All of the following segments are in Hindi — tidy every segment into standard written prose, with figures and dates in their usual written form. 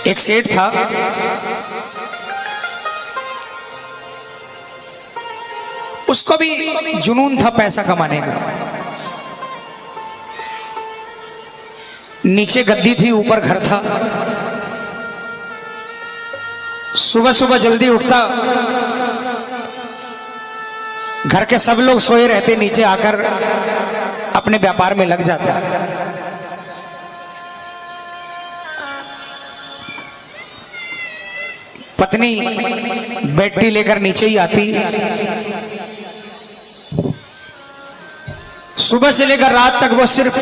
एक सेठ था, उसको भी जुनून था पैसा कमाने का। नीचे गद्दी थी, ऊपर घर था। सुबह सुबह जल्दी उठता, घर के सब लोग सोए रहते, नीचे आकर अपने व्यापार में लग जाता। पत्नी बैटरी लेकर नीचे ही आती। सुबह से लेकर रात तक वो सिर्फ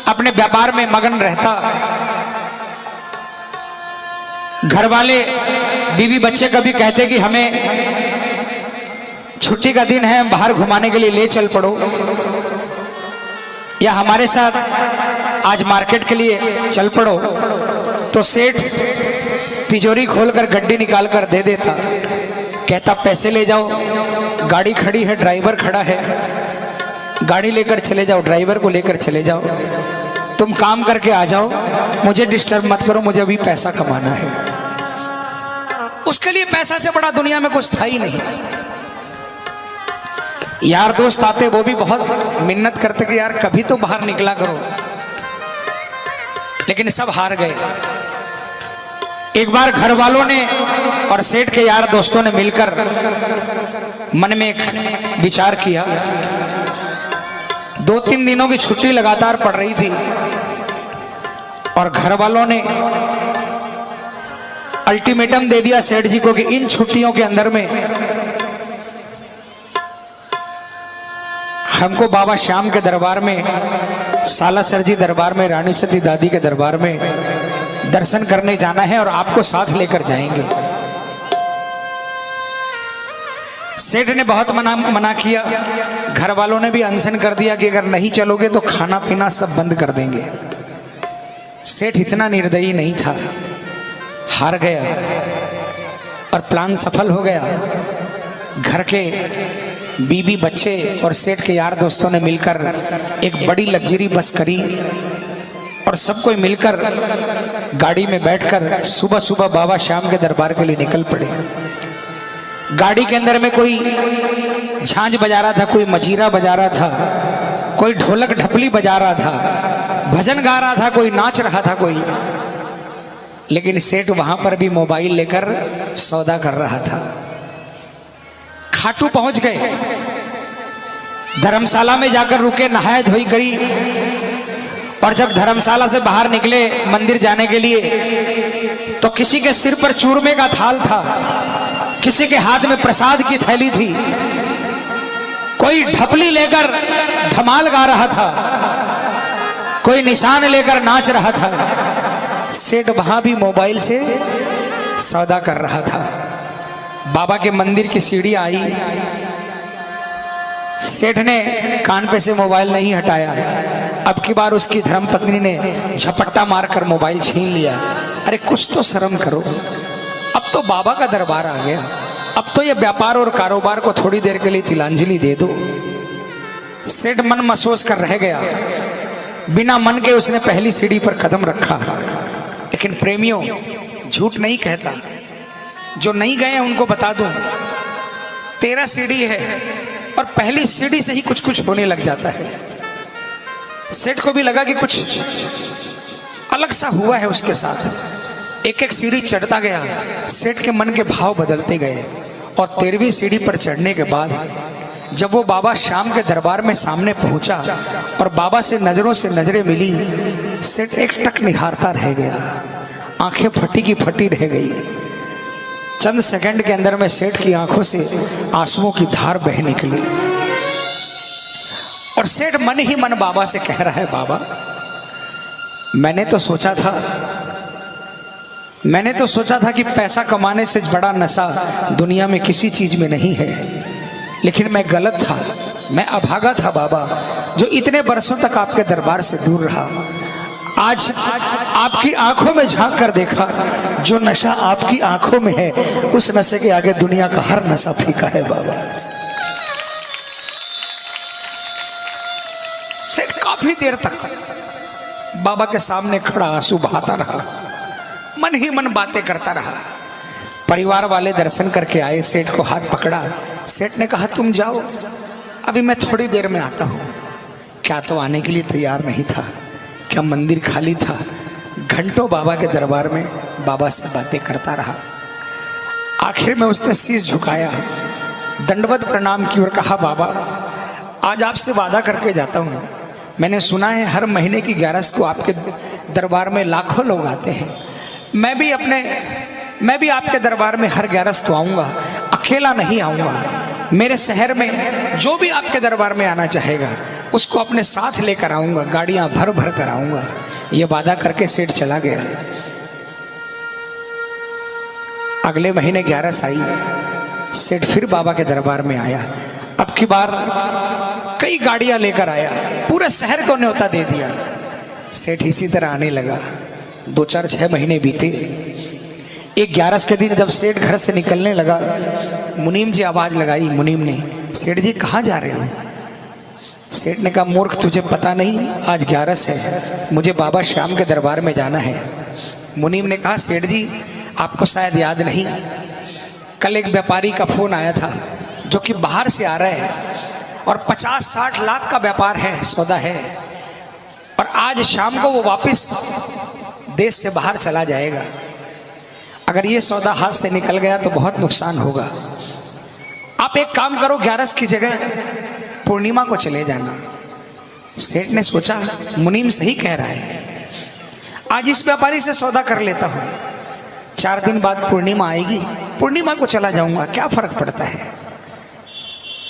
अपने व्यापार में मगन रहता। घर वाले बीवी बच्चे कभी कहते कि हमें छुट्टी का दिन है, हम बाहर घुमाने के लिए ले चल पड़ो, या हमारे साथ आज मार्केट के लिए चल पड़ो। तो सेठ तिजोरी खोलकर गड्डी निकाल कर दे देता, कहता पैसे ले जाओ, गाड़ी खड़ी है, ड्राइवर खड़ा है, गाड़ी लेकर चले जाओ, ड्राइवर को लेकर चले जाओ, तुम काम करके आ जाओ, मुझे डिस्टर्ब मत करो, मुझे अभी पैसा कमाना है। उसके लिए पैसा से बड़ा दुनिया में कुछ था ही नहीं। यार दोस्त आते, वो भी बहुत मिन्नत करते कि यार कभी तो बाहर निकला करो, लेकिन सब हार गए। एक बार घर वालों ने और सेठ के यार दोस्तों ने मिलकर मन में एक विचार किया। 2-3 दिनों की छुट्टी लगातार पड़ रही थी और घर वालों ने अल्टीमेटम दे दिया सेठ जी को कि इन छुट्टियों के अंदर में हमको बाबा श्याम के दरबार में, सालासर जी दरबार में, रानी सती दादी के दरबार में दर्शन करने जाना है और आपको साथ लेकर जाएंगे। सेठ ने बहुत मना किया, घर वालों ने भी अनशन कर दिया कि अगर नहीं चलोगे तो खाना पीना सब बंद कर देंगे। सेठ इतना निर्दयी नहीं था, हार गया और प्लान सफल हो गया। घर के बीबी बच्चे और सेठ के यार दोस्तों ने मिलकर एक बड़ी लग्जरी बस करी और सबको मिलकर गाड़ी में बैठकर सुबह सुबह बाबा श्याम के दरबार के लिए निकल पड़े। गाड़ी के अंदर में कोई झांझ बजा रहा था, कोई मजीरा बजा रहा था, कोई ढोलक ढपली बजा रहा था, भजन गा रहा था, कोई नाच रहा था कोई। लेकिन सेठ वहां पर भी मोबाइल लेकर सौदा कर रहा था। खाटू पहुंच गए, धर्मशाला में जाकर रुके, नहाए धोई करी और जब धर्मशाला से बाहर निकले मंदिर जाने के लिए तो किसी के सिर पर चूरमे का थाल था, किसी के हाथ में प्रसाद की थैली थी, कोई ढपली लेकर धमाल गा रहा था, कोई निशान लेकर नाच रहा था। सेठ वहां भी मोबाइल से सौदा कर रहा था। बाबा के मंदिर की सीढ़ी आई, सेठ ने कान पे से मोबाइल नहीं हटाया। अब की बार उसकी धर्मपत्नी ने झपट्टा मारकर मोबाइल छीन लिया। अरे कुछ तो शर्म करो, अब तो बाबा का दरबार आ गया, अब तो ये व्यापार और कारोबार को थोड़ी देर के लिए तिलांजलि दे दो। सेठ मन महसूस कर रह गया, बिना मन के उसने पहली सीढ़ी पर कदम रखा। लेकिन प्रेमियों, झूठ नहीं कहता, जो नहीं गए हैं उनको बता दूं, 13 सीढ़ी है और पहली सीढ़ी से ही कुछ कुछ होने लग जाता है। सेठ को भी लगा कि कुछ अलग सा हुआ है उसके साथ। एक एक सीढ़ी चढ़ता गया, सेठ के मन के भाव बदलते गए और 13वीं सीढ़ी पर चढ़ने के बाद जब वो बाबा श्याम के दरबार में सामने पहुंचा और बाबा से नजरों से नजरें मिली, सेठ एक टक निहारता रह गया, आंखें फटी की फटी रह गई। चंद सेकंड के अंदर में सेठ की आंखों से आंसुओं की धार बह निकली और सेठ मन ही मन बाबा से कह रहा है, बाबा मैंने तो सोचा था कि पैसा कमाने से बड़ा नशा दुनिया में किसी चीज में नहीं है, लेकिन मैं गलत था, मैं अभागा था बाबा, जो इतने बरसों तक आपके दरबार से दूर रहा। आज आपकी आंखों में झांक कर देखा, जो नशा आपकी आंखों में है उस नशे के आगे दुनिया का हर नशा फीका है बाबा। सेठ काफी देर तक बाबा के सामने खड़ा आंसू बहाता रहा। मन ही मन बातें करता रहा। परिवार वाले दर्शन करके आए, सेठ को हाथ पकड़ा। सेठ ने कहा तुम जाओ, अभी मैं थोड़ी देर में आता हूँ। क्या तो आने के लिए तैयार नहीं था, क्या मंदिर खाली था। घंटों बाबा के दरबार में बाबा से बातें करता रहा। आखिर में उसने शीश झुकाया, दंडवत प्रणाम की और कहा बाबा आज आपसे वादा करके जाता हूँ। मैंने सुना है हर महीने की 11 को आपके दरबार में लाखों लोग आते हैं। मैं भी आपके दरबार में हर 11 को आऊँगा, अकेला नहीं आऊँगा। मेरे शहर में जो भी आपके दरबार में आना चाहेगा उसको अपने साथ लेकर आऊँगा, गाड़ियाँ भर भर कर आऊँगा। ये वादा करके सेठ चला गया। अगले महीने 11 आई, सेठ फिर बाबा के दरबार में आया। अब की बार कई गाड़ियां लेकर आया, पूरे शहर को न्योता दे दिया। सेठ इसी तरह आने लगा। 2, 4, 6 महीने बीते। एक 11 के दिन जब सेठ घर से निकलने लगा, मुनीम जी आवाज लगाई। मुनीम ने, सेठ जी कहाँ जा रहे हो? सेठ ने कहा मूर्ख तुझे पता नहीं आज 11 है, मुझे बाबा श्याम के दरबार में जाना है। मुनीम ने कहा सेठ जी आपको शायद याद नहीं, कल एक व्यापारी का फोन आया था जो कि बाहर से आ रहा है और 50-60 लाख का व्यापार है, सौदा है, और आज शाम को वो वापस देश से बाहर चला जाएगा। अगर ये सौदा हाथ से निकल गया तो बहुत नुकसान होगा। आप एक काम करो, 11 की जगह पूर्णिमा को चले जाना। सेठ ने सोचा मुनीम सही कह रहा है, आज इस व्यापारी से सौदा कर लेता हूं, 4 दिन बाद पूर्णिमा आएगी, पूर्णिमा को चला जाऊंगा, क्या फर्क पड़ता है।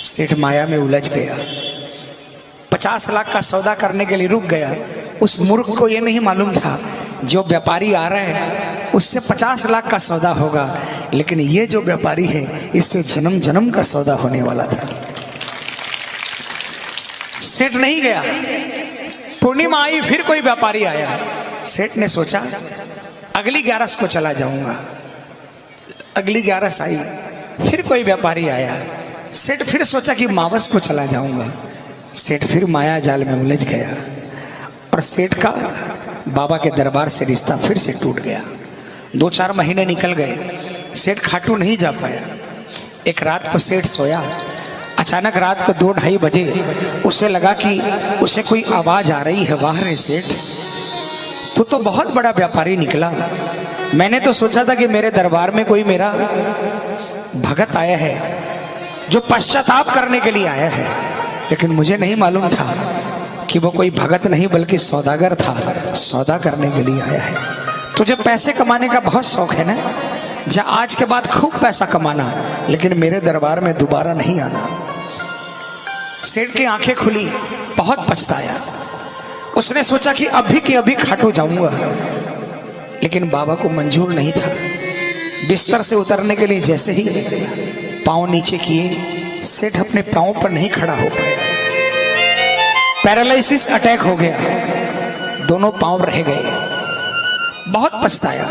सेठ माया में उलझ गया, 50 लाख का सौदा करने के लिए रुक गया। उस मूर्ख को यह नहीं मालूम था जो व्यापारी आ रहा है उससे 50 लाख का सौदा होगा, लेकिन ये जो व्यापारी है इससे जन्म जन्म का सौदा होने वाला था। सेठ नहीं गया। पूर्णिमा आई, फिर कोई व्यापारी आया। सेठ ने सोचा अगली 11 को चला जाऊंगा। अगली 11 आई, फिर कोई व्यापारी आया। सेठ फिर सोचा कि मावस को चला जाऊंगा। सेठ फिर माया जाल में उलझ गया और सेठ का बाबा के दरबार से रिश्ता फिर से टूट गया। 2-4 महीने निकल गए, सेठ खाटू नहीं जा पाया। एक रात को सेठ सोया, अचानक रात को 2-2:30 बजे उसे लगा कि उसे कोई आवाज आ रही है। वाह रे सेठ, तू तो बहुत बड़ा व्यापारी निकला। मैंने तो सोचा था कि मेरे दरबार में कोई मेरा भगत आया है जो पश्चाताप करने के लिए आया है, लेकिन मुझे नहीं मालूम था कि वो कोई भगत नहीं बल्कि सौदागर था, सौदा करने के लिए आया है। तुझे पैसे कमाने का बहुत शौक है ना, जा आज के बाद खूब पैसा कमाना, लेकिन मेरे दरबार में दोबारा नहीं आना। सेठ की आंखें खुली, बहुत पछताया। उसने सोचा कि अभी की अभी खाटू जाऊंगा, लेकिन बाबा को मंजूर नहीं था। बिस्तर से उतरने के लिए जैसे ही पांव नीचे किए, सेठ अपने पांव पर नहीं खड़ा हो पाया। पैरालिसिस अटैक हो गया, दोनों पांव रह गए। बहुत पछताया।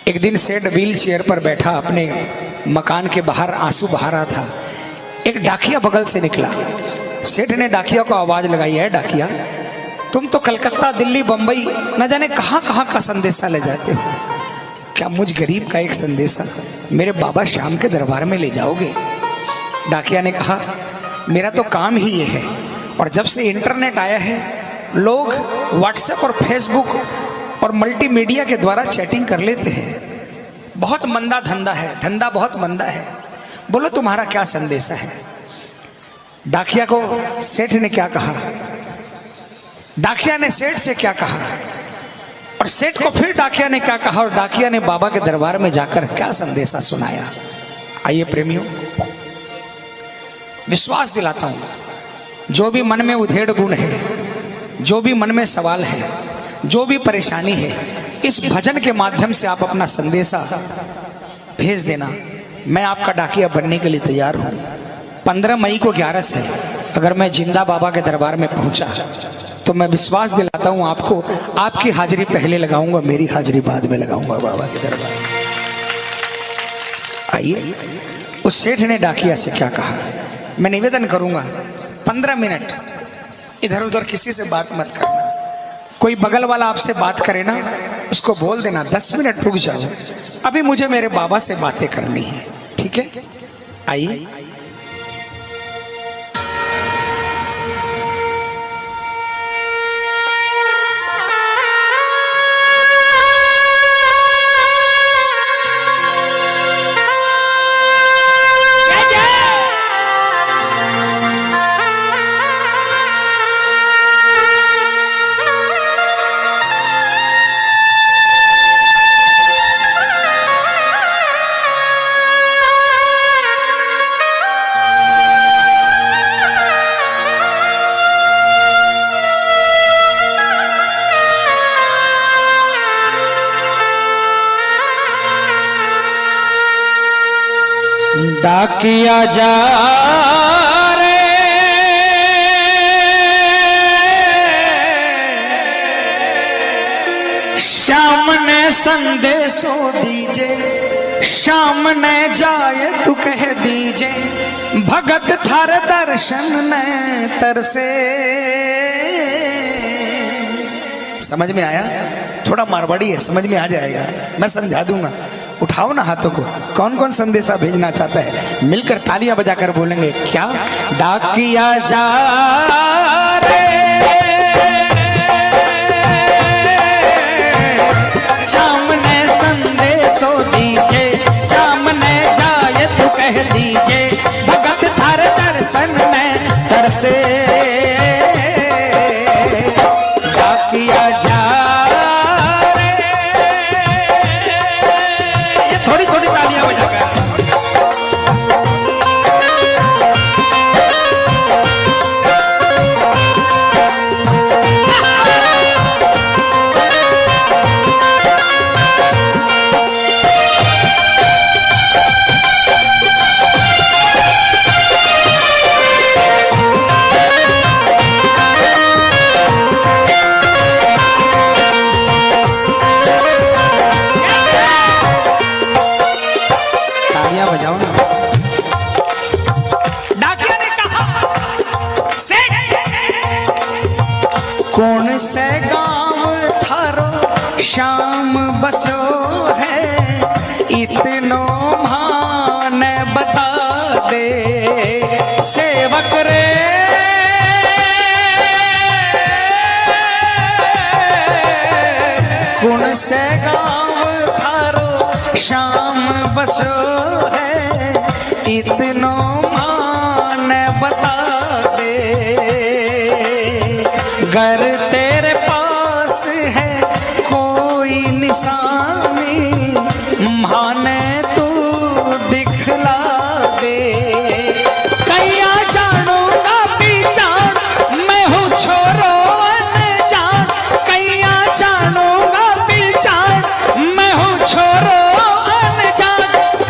एक दिन सेठ व्हील चेयर पर बैठा अपने मकान के बाहर आंसू बहा रहा था। एक डाकिया बगल से निकला। सेठ ने डाकिया को आवाज लगाई, है डाकिया, तुम तो कलकत्ता, दिल्ली, बंबई न जाने कहां कहां का संदेशा ले जाते हो, क्या मुझ गरीब का एक संदेशा मेरे बाबा श्याम के दरबार में ले जाओगे? डाकिया ने कहा मेरा तो काम ही ये है, और जब से इंटरनेट आया है लोग व्हाट्सएप और फेसबुक और मल्टीमीडिया के द्वारा चैटिंग कर लेते हैं। बहुत मंदा धंधा है, धंधा बहुत मंदा है, बोलो तुम्हारा क्या संदेशा है? डाकिया को सेठ ने क्या कहा, डाकिया ने सेठ से क्या कहा, और सेठ को फिर डाकिया ने क्या कहा, और डाकिया ने बाबा के दरबार में जाकर क्या संदेशा सुनाया। आइए प्रेमियों, विश्वास दिलाता हूं, जो भी मन में उधेड़ गुण है, जो भी मन में सवाल है, जो भी परेशानी है, इस भजन के माध्यम से आप अपना संदेशा भेज देना। मैं आपका डाकिया बनने के लिए तैयार हूं। 15 मई को 11 है। अगर मैं जिंदा बाबा के दरबार में पहुंचा तो मैं विश्वास दिलाता हूं आपको, आपकी हाजिरी पहले लगाऊंगा, मेरी हाजिरी बाद में लगाऊंगा बाबा के दरबार में। आइए, उस सेठ ने डाकिया से क्या कहा, मैं निवेदन करूंगा 15 मिनट इधर उधर किसी से बात मत करना, कोई बगल वाला आपसे बात करे ना, उसको बोल देना 10 मिनट रुक जाओ, अभी मुझे मेरे बाबा से बातें करनी है। ठीक है, आइए। डाकिया जा रे श्याम ने संदेशो दीजे, श्याम ने जाए तू कह दीजे, भगत थार दर्शन ने तरसे। समझ में आया? थोड़ा मारवाड़ी है, समझ में आ जाएगा, मैं समझा दूंगा। उठाओ ना हाथों को, कौन कौन संदेशा भेजना चाहता है? मिलकर तालियां बजाकर बोलेंगे क्या? डाकिया जा रे सामने संदेशो दीजे, सामने जाए तू कह दीजे, भगत थार दर्शन में तरसे। डाकिया जा बजाओ ना। डाकिया ने कहा कौन से गांव थारो श्याम बसो है, इतनो मान बता दे सेवक रे। कौन से गांव थारो श्याम बसो है, इतनो मान बता दे। घर तेरे पास है कोई निशानी, माने तू दिखला दे। कैया जानूंगा पहचान, मैं हूँ छोरो अनजान। कैया जानूंगा पहचान, मैं हूँ छोरो अनजान।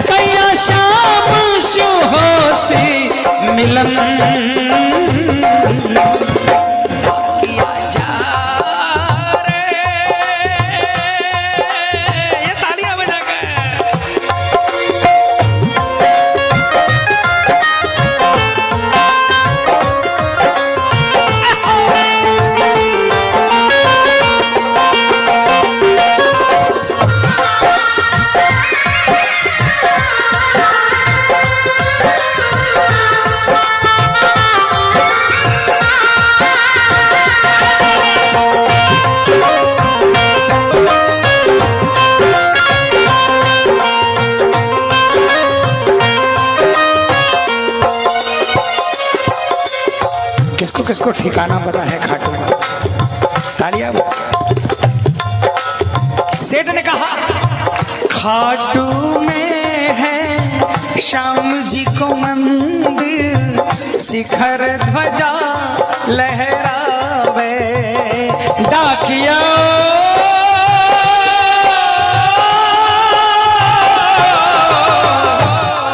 कैया श्याम शु होसी मिलन। किसको किसको ठिकाना पता है खाटू का? तालियां। सेठ ने कहा खाटू में है श्याम जी को मंदिर, शिखर ध्वजा लहरावे। डाकिया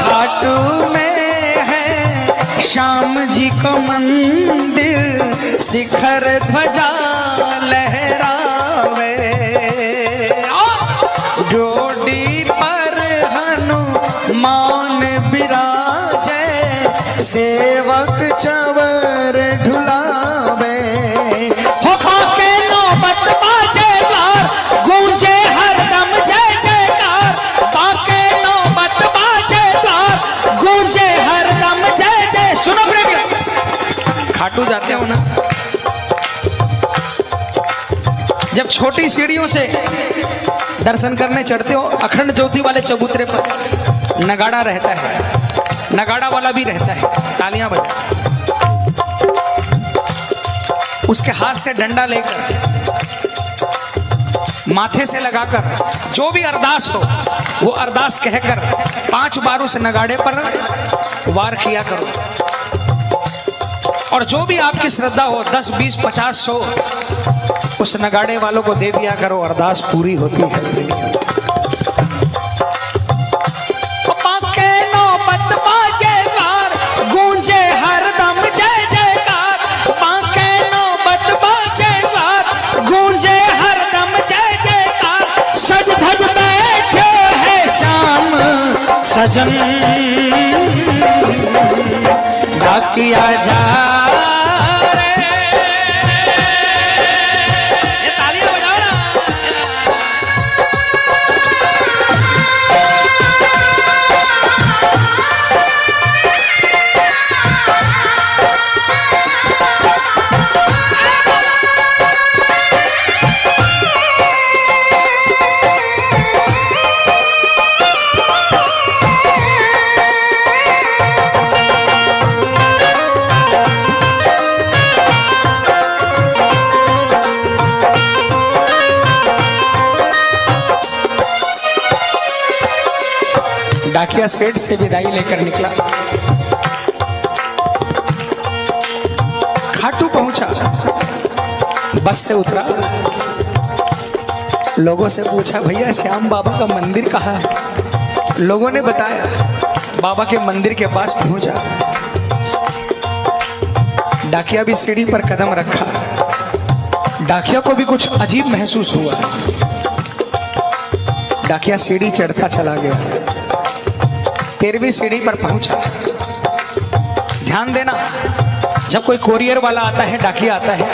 खाटू में है श्याम जी को मंदिर, शिखर ध्वजा लहरावे। डोडी पर हनुमान विराजे, सेवक चवर ढुलावे। हो के नौबत जब छोटी सीढ़ियों से दर्शन करने चढ़ते हो, अखंड ज्योति वाले चबूतरे पर नगाड़ा रहता है, नगाड़ा वाला भी रहता है, तालियां बजा, उसके हाथ से डंडा लेकर माथे से लगाकर जो भी अरदास हो वो अरदास कहकर 5 बार उस नगाड़े पर वार किया करो। और जो भी आपकी श्रद्धा हो 10, 20, 50, 100 उस नगाड़े वालों को दे दिया करो, अरदास पूरी होती है। गूंजे हरदम जय जयकार, बांके नौबत बाजेदार, गूंजे हरदम जय जयकार, सज धज बैठे है श्याम सजन, डाकिया जा डाकिया सेठ से विदाई लेकर निकला, खाटू पहुंचा, बस से उतरा, लोगों से पूछा भैया श्याम बाबा का मंदिर कहाँ है? लोगों ने बताया बाबा के मंदिर के पास पहुंचा। डाकिया भी सीढ़ी पर कदम रखा, डाकिया को भी कुछ अजीब महसूस हुआ। डाकिया सीढ़ी चढ़ता चला गया, 13वीं सीढ़ी पर पहुंचा। ध्यान देना, जब कोई कोरियर वाला आता है, डाकिया आता है,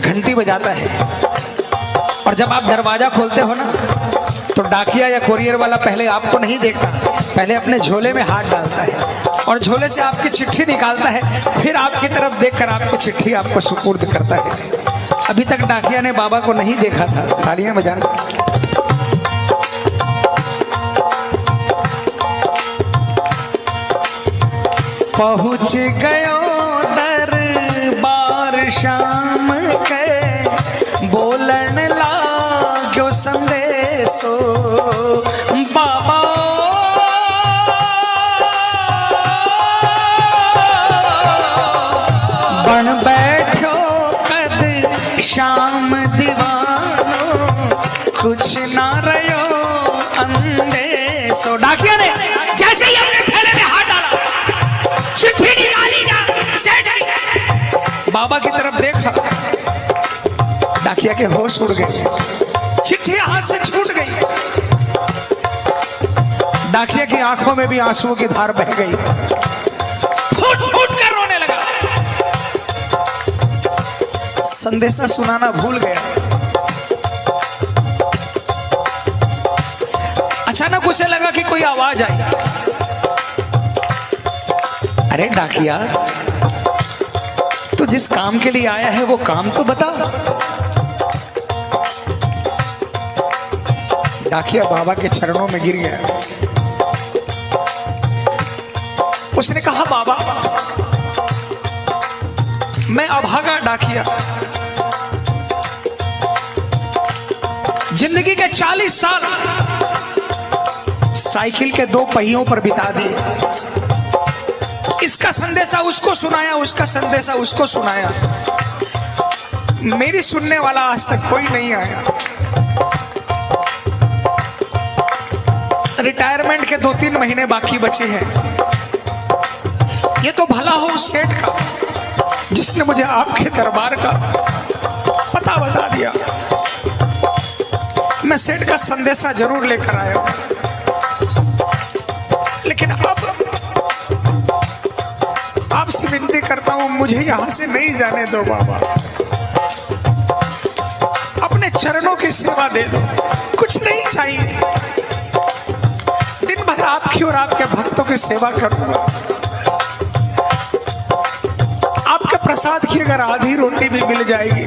घंटी बजाता है, और जब आप दरवाजा खोलते हो ना तो डाकिया या कोरियर वाला पहले आपको नहीं देखता, पहले अपने झोले में हाथ डालता है और झोले से आपकी चिट्ठी निकालता है, फिर आपकी तरफ देखकर आपकी चिट्ठी आपको सुपुर्द करता है। अभी तक डाकिया ने बाबा को नहीं देखा था। तालियां बजाना। पहुँच गयो दरबार शाम के, बोलन लाग्यो संदेशो, बाबा बन बैठो कद शाम दीवानो, कुछ ना रयो अंदेशो। डाकिया ने जैसे ही अपने थैले में हाथ डाला, चिट्ठी निकाली ना, बाबा की तरफ देखा, डाकिया के होश उड़ गए, चिट्ठी हाथ से छूट गई। डाकिया की आंखों में भी आंसुओं की धार बह गई, फूट फूट कर रोने लगा। संदेशा सुनाना भूल गया। अचानक उसे लगा कि कोई आवाज आई। अरे डाकिया, तू जिस काम के लिए आया है वो काम तो बता। डाकिया बाबा के चरणों में गिर गया। उसने कहा बाबा, मैं अभागा डाकिया, जिंदगी के 40 साल साइकिल के 2 पहियों पर बिता दिए। इसका संदेशा उसको सुनाया, उसका संदेशा उसको सुनाया, मेरी सुनने वाला आज तक कोई नहीं आया। रिटायरमेंट के 2-3 महीने बाकी बचे हैं। ये तो भला हो उस सेठ का जिसने मुझे आपके दरबार का पता बता दिया। मैं सेठ का संदेशा जरूर लेकर आया, लेकिन अब आपसे विनती करता हूं, मुझे यहां से नहीं जाने दो बाबा। अपने चरणों की सेवा दे दो, कुछ नहीं चाहिए। दिन भर आपकी और आपके भक्तों की सेवा करूंगा। आपके प्रसाद की अगर आधी रोटी भी मिल जाएगी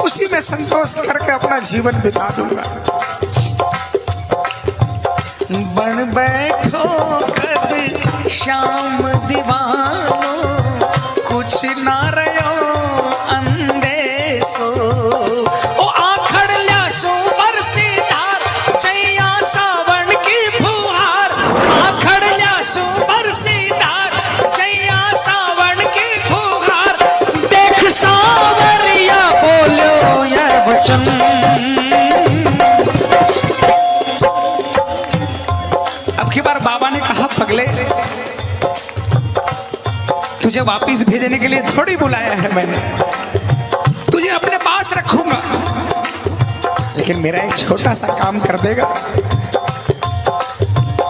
उसी में संतोष करके अपना जीवन बिता दूंगा। बन बैठो कद शाम दीवानो, कुछ ना रहो अंदेशो। ओ आखड़ ल्यासो बरसीदार, चैया सावन की फुहार। आखड़ ल्यासो बरसीदार, चैया सावन की फुहार। देख सावरिया बोलो ये वचन। बाबा ने कहा पगले, तुझे वापिस भेजने के लिए थोड़ी बुलाया है मैंने, तुझे अपने पास रखूंगा, लेकिन मेरा एक छोटा सा काम कर देगा।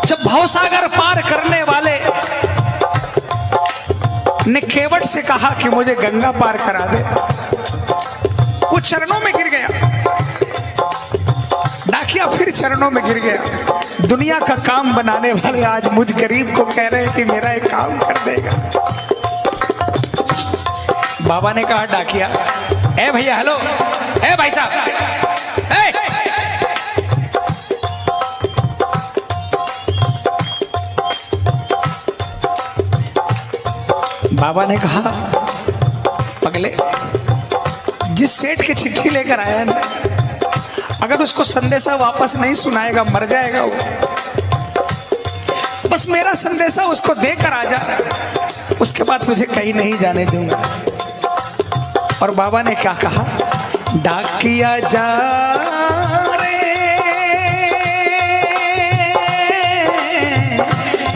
जब भवसागर पार करने वाले ने केवट से कहा कि मुझे गंगा पार करा दे, वो चरणों में गिर गया। डाकिया फिर चरणों में गिर गया। दुनिया का काम बनाने वाले आज मुझ गरीब को कह रहे हैं कि मेरा एक काम कर देगा। बाबा ने कहा डाकिया, ए भैया, हेलो, ए भाई साहब, बाबा ने कहा पगले, जिस सेठ की चिट्ठी लेकर आया है ना, अगर उसको संदेशा वापस नहीं सुनाएगा मर जाएगा वो। बस मेरा संदेशा उसको देकर आ जा, उसके बाद तुझे कहीं नहीं जाने दूंगा। और बाबा ने क्या कहा, डाकिया जा रे,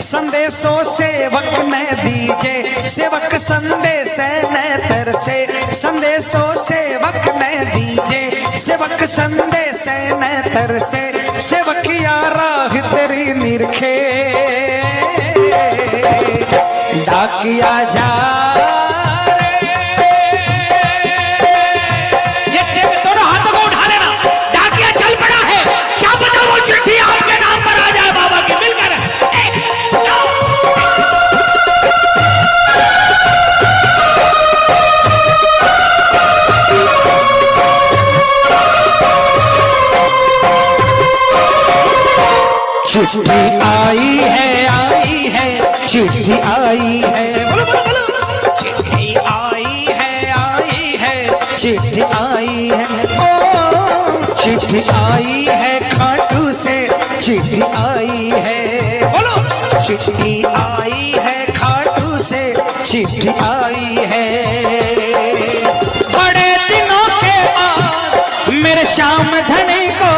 संदेशों सेवक ने दीजे, सेवक संदेश न तरसे। संदेशों सेवक ने दीजे, सेवक संदेश न तरसे। सेवकिया राह तेरी निरखे, डाकिया जा रे। ये दोनों हाथों को उठा लेना, डाकिया चल पड़ा है। क्या पता वो चिट्ठी आपके नाम पर आ जाए बाबा के मिलकर। चिट्ठी आई है, चिट्ठी आई है, बोलो बोलो बोलो। चिट्ठी आई है, चिट्ठी आई है, ओ चिट्ठी आई है खाटू से, चिट्ठी आई है, बोलो। चिट्ठी आई है खाटू से, चिट्ठी आई है। बड़े दिनों के बाद मेरे श्याम धनी को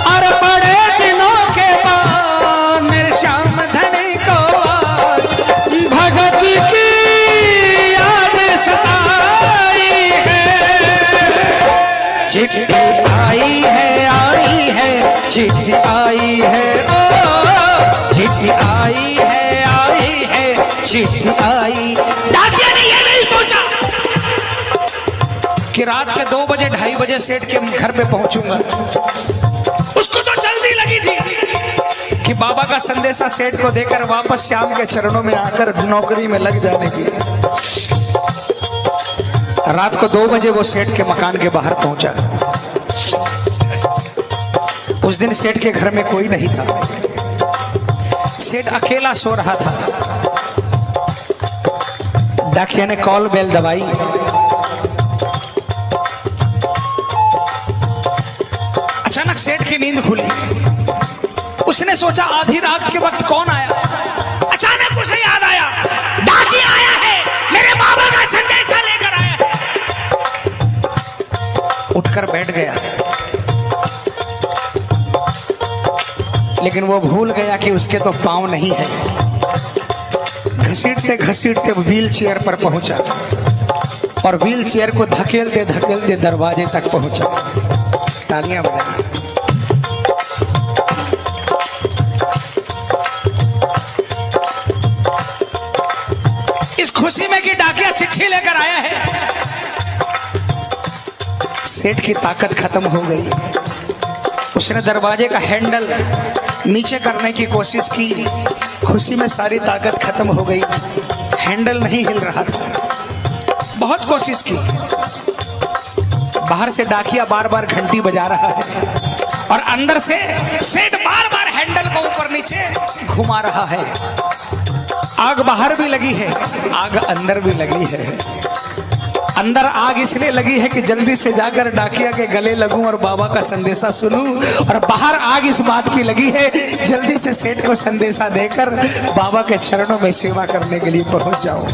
और बड़े दिनों के बाद मेरे श्याम धनी को भगत की याद सताई है। चिट्ठी आई है, चिट्ठी आई है, ओ चिट्ठी आई है, चिट्ठी आई। डाकिया ने ये नहीं सोचा कि रात के 2 बजे 2:30 बजे सेठ के घर पे पहुंचूंगा। उसको तो जल्दी लगी थी कि बाबा का संदेशा सेठ को देकर वापस श्याम के चरणों में आकर नौकरी में लग जाने की। रात को 2 बजे वो सेठ के मकान के बाहर पहुंचा। उस दिन सेठ के घर में कोई नहीं था, सेठ अकेला सो रहा था। डाकिया ने कॉल बेल दबाई। अचानक सेठ की नींद खुली। उसने सोचा आधी रात के वक्त कौन आया। अचानक उसे याद आया, डाकिया आया है, मेरे बाबा का संदेशा लेकर आया है। उठकर बैठ गया, लेकिन वो भूल गया कि उसके तो पांव नहीं है। घसीटते घसीटते व्हील चेयर पर पहुंचा और व्हील चेयर को धकेलते धकेलते दरवाजे तक पहुंचा। तालियां बजाना। इस खुशी में कि डाकिया चिट्ठी लेकर आया है, सेठ की ताकत खत्म हो गई। उसने दरवाजे का हैंडल नीचे करने की कोशिश की, खुशी में सारी ताकत खत्म हो गई। हैंडल नहीं हिल रहा था। बहुत कोशिश की, बाहर से डाकिया बार बार घंटी बजा रहा है और अंदर से सेठ बार बार हैंडल को ऊपर नीचे घुमा रहा है। आग बाहर भी लगी है, आग अंदर भी लगी है। अंदर आग इसलिए लगी है कि जल्दी से जाकर डाकिया के गले लगूं और बाबा का संदेशा सुनूं, और बाहर आग इस बात की लगी है जल्दी से सेठ को संदेशा देकर बाबा के चरणों में सेवा करने के लिए पहुंच जाऊं।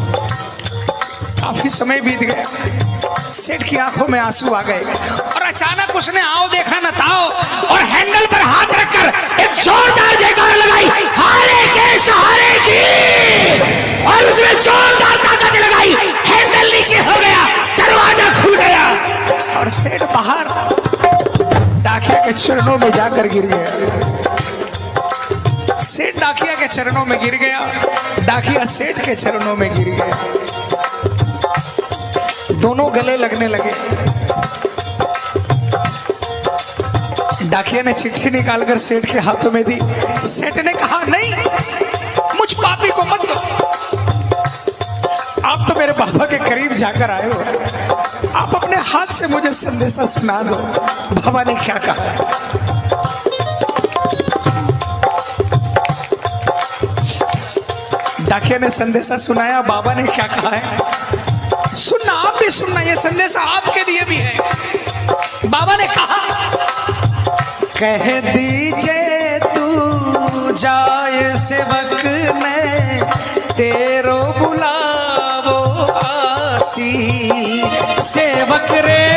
काफी समय बीत गया, सेठ की आंखों में आंसू आ गए और अचानक उसने आओ देखा न ताओ और हैंडल पर हाथ रखकर एक जोरदार जयकार लगाई, हारे के सहारे की, और उसने जोरदार ताकत लगाई, हैंडल नीचे हो गया, दरवाजा खुल गया और सेठ बाहर डाकिया के चरणों में जाकर गिर गया। सेठ डाकिया के चरणों में गिर गया, डाकिया सेठ के चरणों में गिर गया। दोनों गले लगने लगे। डाकिया ने चिट्ठी निकालकर सेठ के हाथों में दी। सेठ ने कहा, नहीं, मुझ पापी को मत दो, आप तो मेरे बाबा के करीब जाकर आए हो, आप अपने हाथ से मुझे संदेशा सुना दो। बाबा ने क्या कहा? डाकिया ने संदेशा सुनाया। बाबा ने क्या कहा है सुनना, आप भी सुनना, ये संदेशा आपके लिए भी है। बाबा ने कहा, कह दीजिए तू जाए सेवक ने तेरो बुलावो आसी, सेवक रे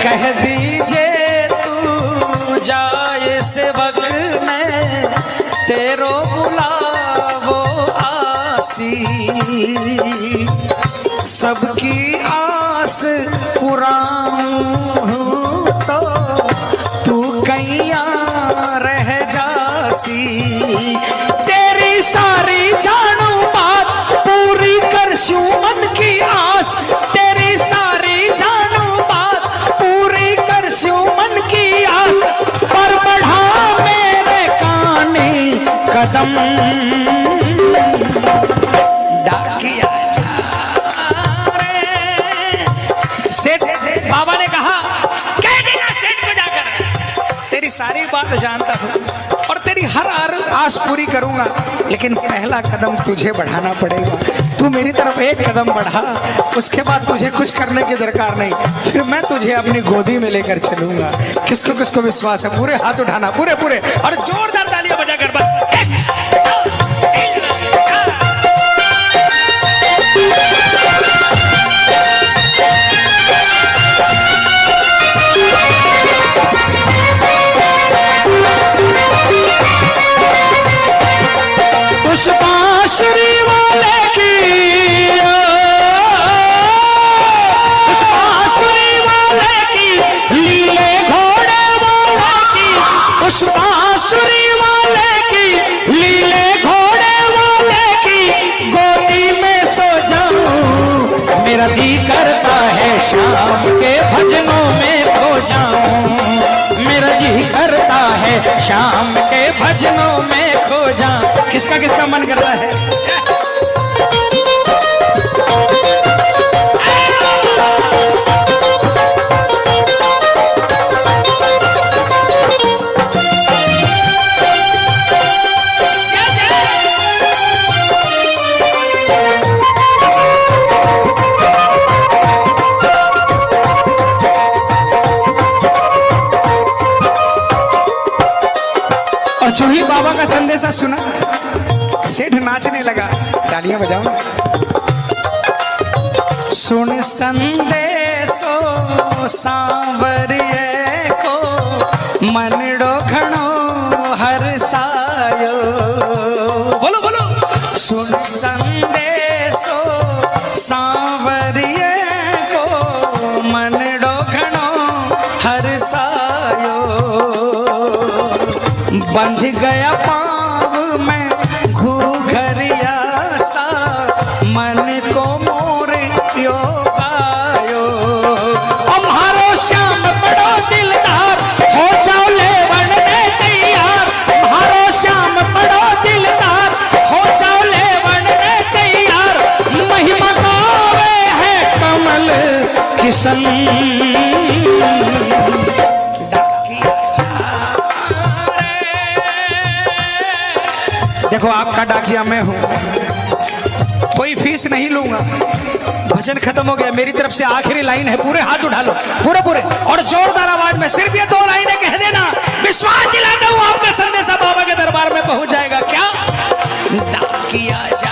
कह दीजिए तू जाए सेवक ने तेरो बुलावो आसी, सबकी आस पुराऊं तो तू कैया रह जासी, तेरी सारी जानू बात पूरी करसूं मन की आस, तेरी सारी जानू बात पूरी करसूं मन की आस, पर बढ़ा मेरे काने कदम। डाकिया सेठ, बाबा ने कहा, कह देना सेठ को जाकर तेरी सारी बात जानता हूं और तेरी हर आस पूरी करूंगा, लेकिन पहला कदम तुझे बढ़ाना पड़ेगा। तू मेरी तरफ एक कदम बढ़ा, उसके बाद तुझे कुछ करने की दरकार नहीं, फिर मैं तुझे अपनी गोदी में लेकर चलूंगा। किसको किसको विश्वास है? पूरे हाथ उठाना, पूरे पूरे, और जोरदार तालियां बजाकर बस। उस बांसुरी वाले की, उस बांसुरी वाले की, लीले घोड़े वाले की, उस बांसुरी वाले की, लीले घोड़े वाले की गोदी में सो जाऊं, मेरा जी करता है शाम के भजनों में खो जाऊं, मेरा जी करता है शाम के भजनों में खो जाऊं। किसका किसका मन करता है? और जो ही बाबा का संदेशा सुना, सेठ नाचने लगा। तालियां बजाओ। सुन संदेशो सांवरिये को, मनडो घणो हर्षायो। बोलो बोलो। सुन संदेशो सांवरिये को, मनडो घणो हर्षायो। बंध गया पाँव में घूघरिया सा, मन को मोर यो गायो। हमारो श्याम बड़ो दिलदार, हो जाओ लेवन में तैयार। हमारो श्याम बड़ो दिलदार, हो जाओ लेवन में तैयार। किशन देखो आपका डाकिया मैं हूं, कोई फीस नहीं लूंगा। भजन खत्म हो गया, मेरी तरफ से आखिरी लाइन है, पूरे हाथ उठा लो, पूरे पूरे और जोरदार आवाज में सिर्फ ये 2 लाइनें कह देना, विश्वास दिलाता हूं आपका संदेशा बाबा के दरबार में पहुंच जाएगा। क्या डाकिया जा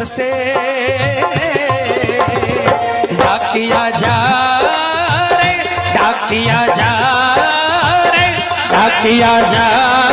से डाकिया जा रे, डाकिया जा रे, डाकिया जा।